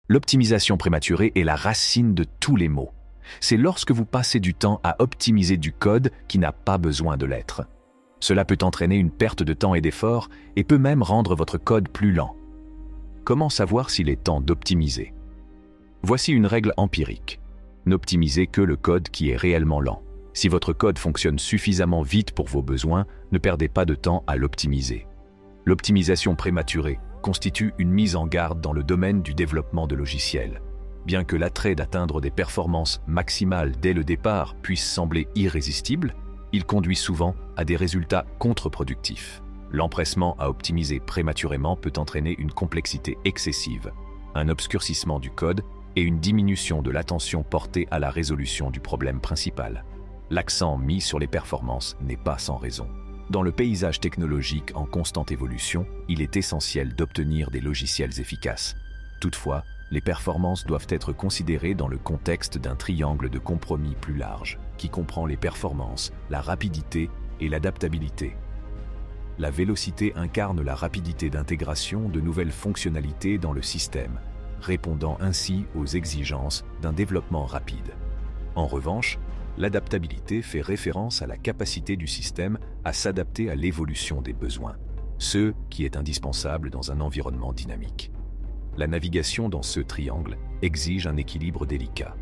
L'optimisation prématurée est la racine de tous les maux. C'est lorsque vous passez du temps à optimiser du code qui n'a pas besoin de l'être. Cela peut entraîner une perte de temps et d'effort et peut même rendre votre code plus lent. Comment savoir s'il est temps d'optimiser? Voici une règle empirique. N'optimisez que le code qui est réellement lent. Si votre code fonctionne suffisamment vite pour vos besoins, ne perdez pas de temps à l'optimiser. L'optimisation prématurée constitue une mise en garde dans le domaine du développement de logiciels. Bien que l'attrait d'atteindre des performances maximales dès le départ puisse sembler irrésistible, il conduit souvent à des résultats contre-productifs. L'empressement à optimiser prématurément peut entraîner une complexité excessive, un obscurcissement du code et une diminution de l'attention portée à la résolution du problème principal. L'accent mis sur les performances n'est pas sans raison. Dans le paysage technologique en constante évolution, il est essentiel d'obtenir des logiciels efficaces. Toutefois, les performances doivent être considérées dans le contexte d'un triangle de compromis plus large, qui comprend les performances, la rapidité et l'adaptabilité. La vélocité incarne la rapidité d'intégration de nouvelles fonctionnalités dans le système, répondant ainsi aux exigences d'un développement rapide. En revanche, l'adaptabilité fait référence à la capacité du système à s'adapter à l'évolution des besoins, ce qui est indispensable dans un environnement dynamique. La navigation dans ce triangle exige un équilibre délicat.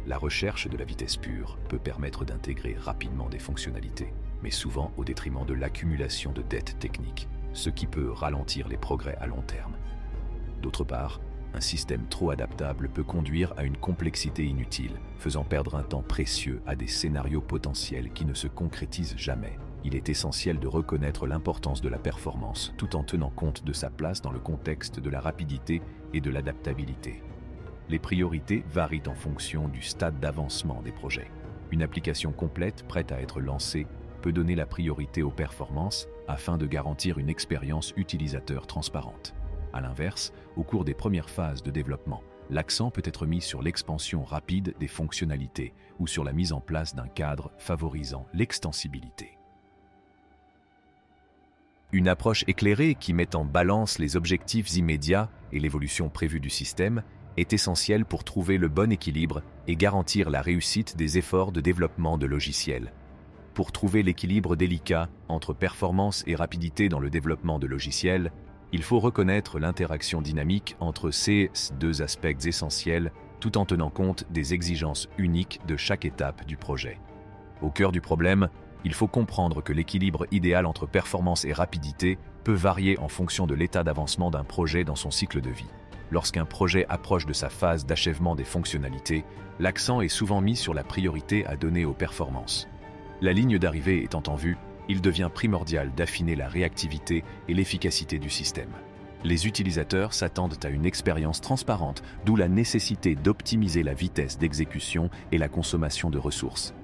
La recherche de la vitesse pure peut permettre d'intégrer rapidement des fonctionnalités, mais souvent au détriment de l'accumulation de dettes techniques, ce qui peut ralentir les progrès à long terme. D'autre part, un système trop adaptable peut conduire à une complexité inutile, faisant perdre un temps précieux à des scénarios potentiels qui ne se concrétisent jamais. Il est essentiel de reconnaître l'importance de la performance tout en tenant compte de sa place dans le contexte de la rapidité et de l'adaptabilité. Les priorités varient en fonction du stade d'avancement des projets. Une application complète, prête à être lancée, peut donner la priorité aux performances afin de garantir une expérience utilisateur transparente. A l'inverse, au cours des premières phases de développement, l'accent peut être mis sur l'expansion rapide des fonctionnalités ou sur la mise en place d'un cadre favorisant l'extensibilité. Une approche éclairée qui met en balance les objectifs immédiats et l'évolution prévue du système est essentielle pour trouver le bon équilibre et garantir la réussite des efforts de développement de logiciels. Pour trouver l'équilibre délicat entre performance et rapidité dans le développement de logiciels, il faut reconnaître l'interaction dynamique entre ces deux aspects essentiels tout en tenant compte des exigences uniques de chaque étape du projet. Au cœur du problème, il faut comprendre que l'équilibre idéal entre performance et rapidité peut varier en fonction de l'état d'avancement d'un projet dans son cycle de vie. Lorsqu'un projet approche de sa phase d'achèvement des fonctionnalités, l'accent est souvent mis sur la priorité à donner aux performances. La ligne d'arrivée étant en vue, il devient primordial d'affiner la réactivité et l'efficacité du système. Les utilisateurs s'attendent à une expérience transparente, d'où la nécessité d'optimiser la vitesse d'exécution et la consommation de ressources.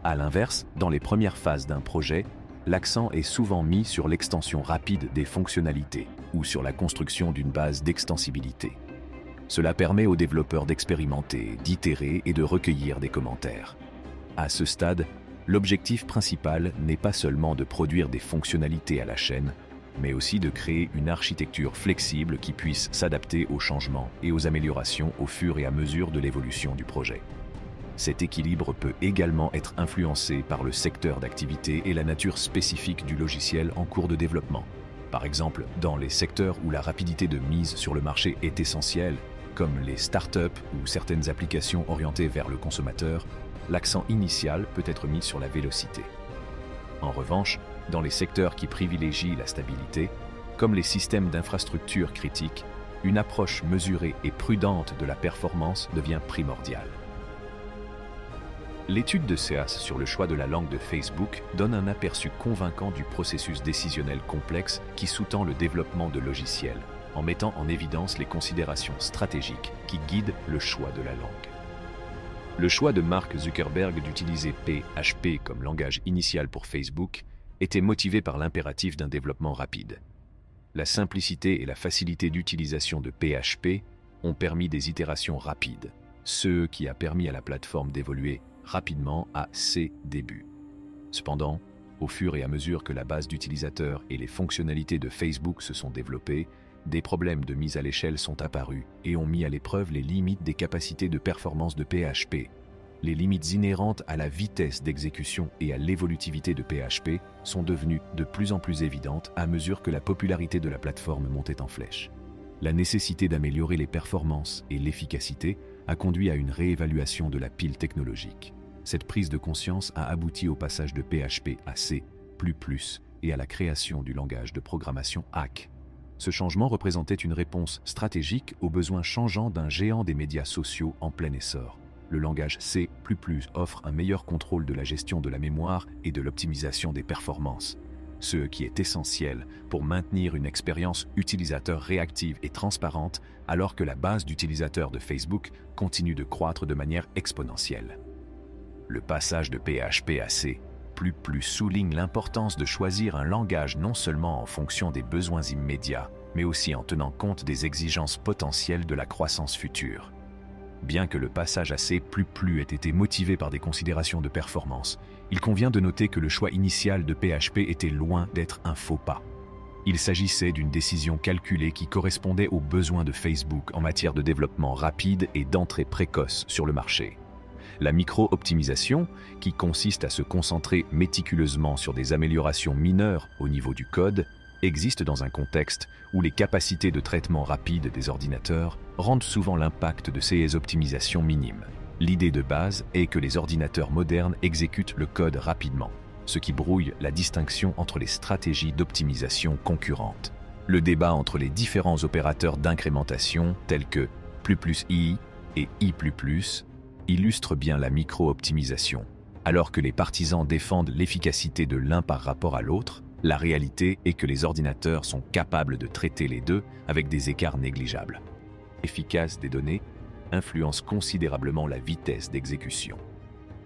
À l'inverse, dans les premières phases d'un projet, l'accent est souvent mis sur l'extension rapide des fonctionnalités ou sur la construction d'une base d'extensibilité. Cela permet aux développeurs d'expérimenter, d'itérer et de recueillir des commentaires. À ce stade, l'objectif principal n'est pas seulement de produire des fonctionnalités à la chaîne, mais aussi de créer une architecture flexible qui puisse s'adapter aux changements et aux améliorations au fur et à mesure de l'évolution du projet. Cet équilibre peut également être influencé par le secteur d'activité et la nature spécifique du logiciel en cours de développement. Par exemple, dans les secteurs où la rapidité de mise sur le marché est essentielle, comme les startups ou certaines applications orientées vers le consommateur, l'accent initial peut être mis sur la vélocité. En revanche, dans les secteurs qui privilégient la stabilité, comme les systèmes d'infrastructure critiques, une approche mesurée et prudente de la performance devient primordiale. L'étude de SEAS sur le choix de la langue de Facebook donne un aperçu convaincant du processus décisionnel complexe qui sous-tend le développement de logiciels, en mettant en évidence les considérations stratégiques qui guident le choix de la langue. Le choix de Mark Zuckerberg d'utiliser PHP comme langage initial pour Facebook était motivé par l'impératif d'un développement rapide. La simplicité et la facilité d'utilisation de PHP ont permis des itérations rapides, ce qui a permis à la plateforme d'évoluer rapidement à ses débuts. Cependant, au fur et à mesure que la base d'utilisateurs et les fonctionnalités de Facebook se sont développées, des problèmes de mise à l'échelle sont apparus et ont mis à l'épreuve les limites des capacités de performance de PHP. Les limites inhérentes à la vitesse d'exécution et à l'évolutivité de PHP sont devenues de plus en plus évidentes à mesure que la popularité de la plateforme montait en flèche. La nécessité d'améliorer les performances et l'efficacité a conduit à une réévaluation de la pile technologique. Cette prise de conscience a abouti au passage de PHP à C++ et à la création du langage de programmation Hack. Ce changement représentait une réponse stratégique aux besoins changeants d'un géant des médias sociaux en plein essor. Le langage C++ offre un meilleur contrôle de la gestion de la mémoire et de l'optimisation des performances, ce qui est essentiel pour maintenir une expérience utilisateur réactive et transparente alors que la base d'utilisateurs de Facebook continue de croître de manière exponentielle. Le passage de PHP à C++ souligne l'importance de choisir un langage non seulement en fonction des besoins immédiats, mais aussi en tenant compte des exigences potentielles de la croissance future. Bien que le passage à C++ ait été motivé par des considérations de performance, il convient de noter que le choix initial de PHP était loin d'être un faux pas. Il s'agissait d'une décision calculée qui correspondait aux besoins de Facebook en matière de développement rapide et d'entrée précoce sur le marché. La micro-optimisation, qui consiste à se concentrer méticuleusement sur des améliorations mineures au niveau du code, existe dans un contexte où les capacités de traitement rapide des ordinateurs rendent souvent l'impact de ces optimisations minimes. L'idée de base est que les ordinateurs modernes exécutent le code rapidement, ce qui brouille la distinction entre les stratégies d'optimisation concurrentes. Le débat entre les différents opérateurs d'incrémentation tels que ++i et i++ illustre bien la micro-optimisation. Alors que les partisans défendent l'efficacité de l'un par rapport à l'autre, la réalité est que les ordinateurs sont capables de traiter les deux avec des écarts négligeables. L'efficacité des données influence considérablement la vitesse d'exécution.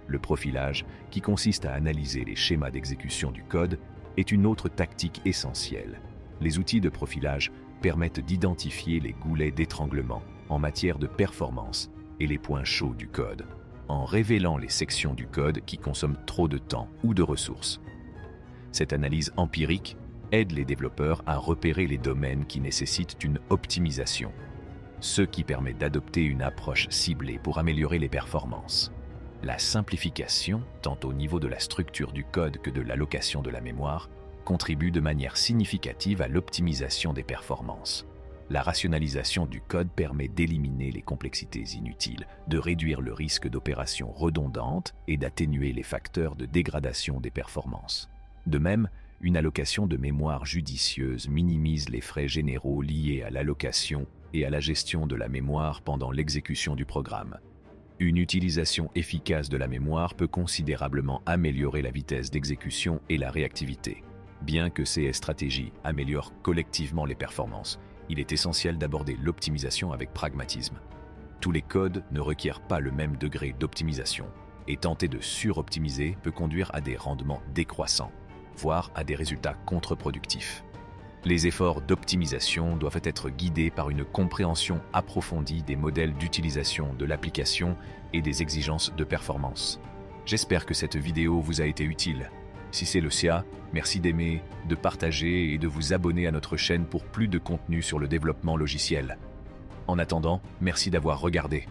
Le profilage, qui consiste à analyser les schémas d'exécution du code, est une autre tactique essentielle. Les outils de profilage permettent d'identifier les goulets d'étranglement en matière de performance et les points chauds du code, en révélant les sections du code qui consomment trop de temps ou de ressources. Cette analyse empirique aide les développeurs à repérer les domaines qui nécessitent une optimisation, ce qui permet d'adopter une approche ciblée pour améliorer les performances. La simplification, tant au niveau de la structure du code que de l'allocation de la mémoire, contribue de manière significative à l'optimisation des performances. La rationalisation du code permet d'éliminer les complexités inutiles, de réduire le risque d'opérations redondantes et d'atténuer les facteurs de dégradation des performances. De même, une allocation de mémoire judicieuse minimise les frais généraux liés à l'allocation et à la gestion de la mémoire pendant l'exécution du programme. Une utilisation efficace de la mémoire peut considérablement améliorer la vitesse d'exécution et la réactivité. Bien que ces stratégies améliorent collectivement les performances, il est essentiel d'aborder l'optimisation avec pragmatisme. Tous les codes ne requièrent pas le même degré d'optimisation, et tenter de suroptimiser peut conduire à des rendements décroissants, voire à des résultats contre-productifs. Les efforts d'optimisation doivent être guidés par une compréhension approfondie des modèles d'utilisation de l'application et des exigences de performance. J'espère que cette vidéo vous a été utile. Si c'est le cas, merci d'aimer, de partager et de vous abonner à notre chaîne pour plus de contenu sur le développement logiciel. En attendant, merci d'avoir regardé.